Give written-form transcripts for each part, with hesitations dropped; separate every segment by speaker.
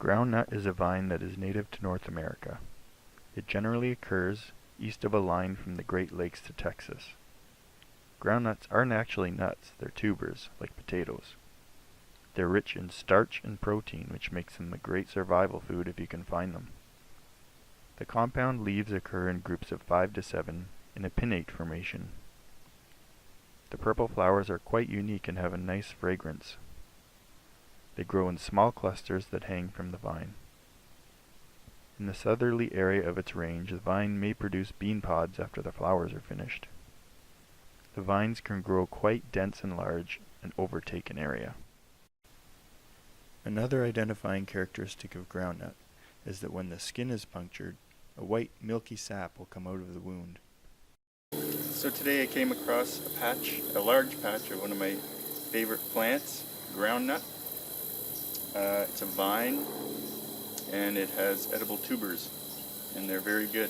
Speaker 1: Groundnut is a vine that is native to North America. It generally occurs east of a line from the Great Lakes to Texas. Groundnuts aren't actually nuts, they're tubers, like potatoes. They're rich in starch and protein, which makes them a great survival food if you can find them. The compound leaves occur in groups of 5 to 7 in a pinnate formation. The purple flowers are quite unique and have a nice fragrance. They grow in small clusters that hang from the vine. In the southerly area of its range, the vine may produce bean pods after the flowers are finished. The vines can grow quite dense and large and overtake an area. Another identifying characteristic of groundnut is that when the skin is punctured, a white milky sap will come out of the wound. So today I came across a large patch of one of my favorite plants, groundnut. It's a vine and it has edible tubers and they're very good.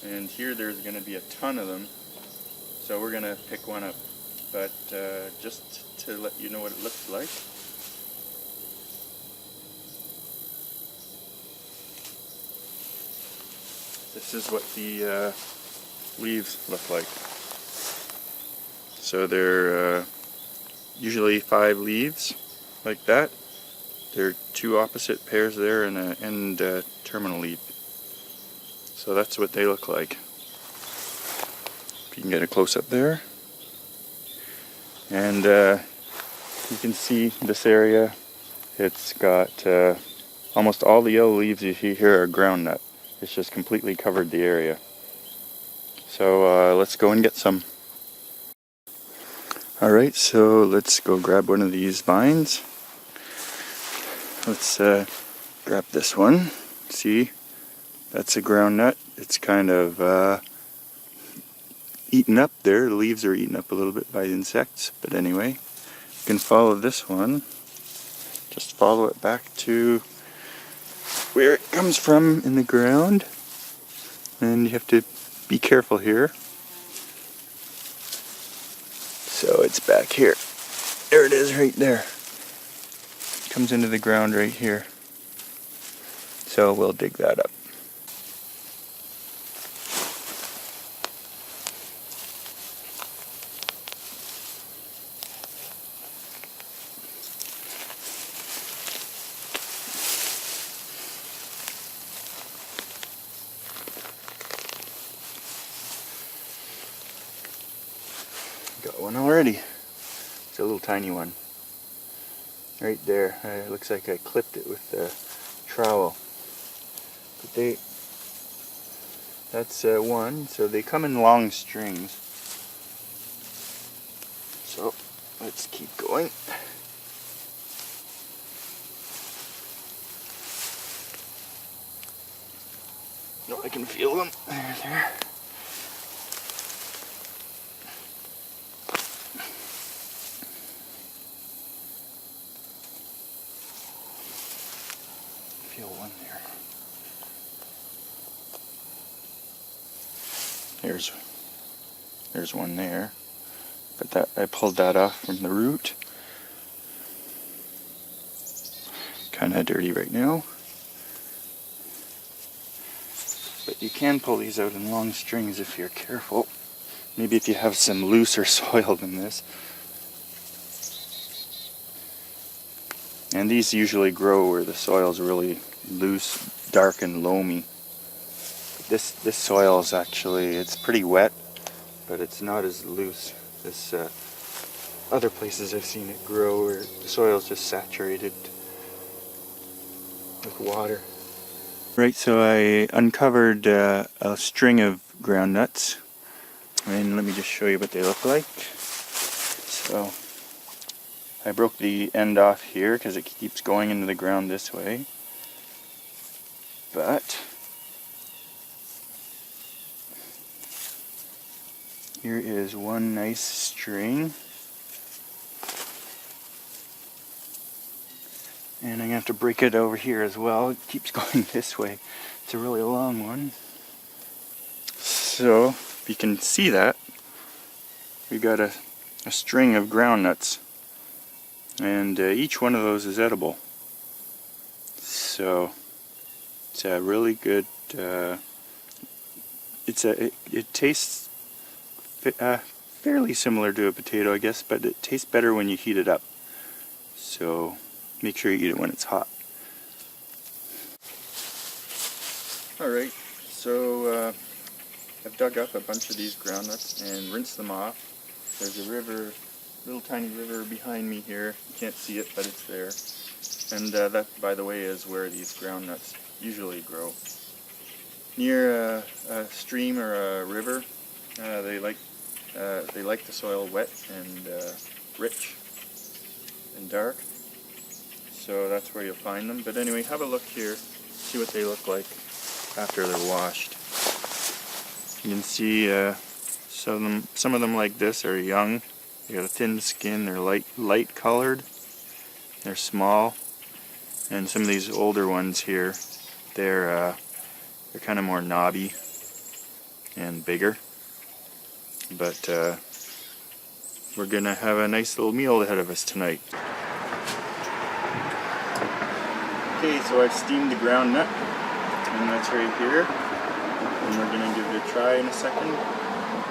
Speaker 1: And here there's going to be a ton of them, so we're going to pick one up. But just to let you know what it looks like. This is what the leaves look like. So they're usually 5 leaves like that. There are 2 opposite pairs there and an end terminal leaf. So that's what they look like. If you can get a close up there. And you can see this area. It's got almost all the yellow leaves you see here are groundnut. It's just completely covered the area. So let's go and get some. Alright, so let's go grab one of these vines. Let's grab this one. See, that's a groundnut. It's kind of eaten up there. The leaves are eaten up a little bit by insects. But anyway, you can follow this one. Just follow it back to where it comes from in the ground. And you have to be careful here. So it's back here. There it is right there. Comes into the ground right here. So we'll dig that up. Got one already. It's a little tiny one. Right there. It looks like I clipped it with a trowel. But that's one. So they come in long strings. So let's keep going. No, I can feel them. There. Feel one there. There's one there. But that I pulled that off from the root. Kinda dirty right now. But you can pull these out in long strings if you're careful. Maybe if you have some looser soil than this. And these usually grow where the soil is really loose, dark and loamy. This soil is actually, it's pretty wet, but it's not as loose as other places I've seen it grow where the soil is just saturated with water. Right, so I uncovered a string of groundnuts, and let me just show you what they look like. So I broke the end off here because it keeps going into the ground this way. But here is one nice string. And I'm going to have to break it over here as well. It keeps going this way. It's a really long one. So, if you can see that, we got a string of groundnuts. And each one of those is edible.
Speaker 2: So it's a really good. It tastes fairly similar to a potato, I guess, but it tastes better when you heat it up. So make sure you eat it when it's hot. Alright, so I've dug up a bunch of these groundnuts and rinsed them off. There's a river, little tiny river behind me here. You can't see it, but it's there. And that, by the way, is where these groundnuts usually grow. Near a stream or a river, they like the soil wet and rich and dark. So that's where you'll find them. But anyway, have a look here, see what they look like after they're washed. You can see some of them like this are young. They got a thin skin. They're light colored. They're small, and some of these older ones here, they're kind of more knobby and bigger. But we're gonna have a nice little meal ahead of us tonight. Okay, so I've steamed the ground nut, and that's right here. And we're gonna give it a try in a second.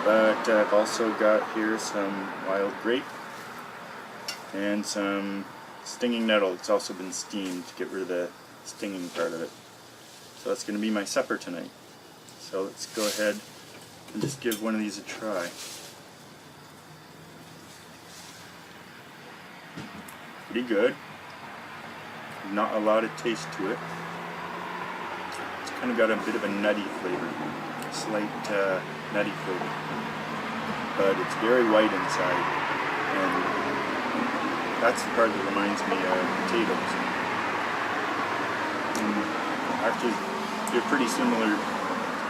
Speaker 2: But I've also got here some wild grape and some stinging nettle. It's also been steamed to get rid of the stinging part of it. So that's going to be my supper tonight. So let's go ahead and just give one of these a try. Pretty good. Not a lot of taste to it. It's kind of got a bit of a nutty flavor. A slight nutty flavor. But it's very white inside. And that's the part that reminds me of potatoes. And actually, they're pretty similar to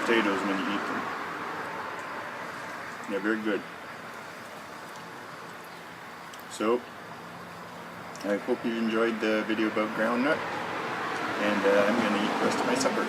Speaker 2: potatoes when you eat them. They're very good. So, I hope you enjoyed the video about groundnut, and I'm going to eat the rest of my supper.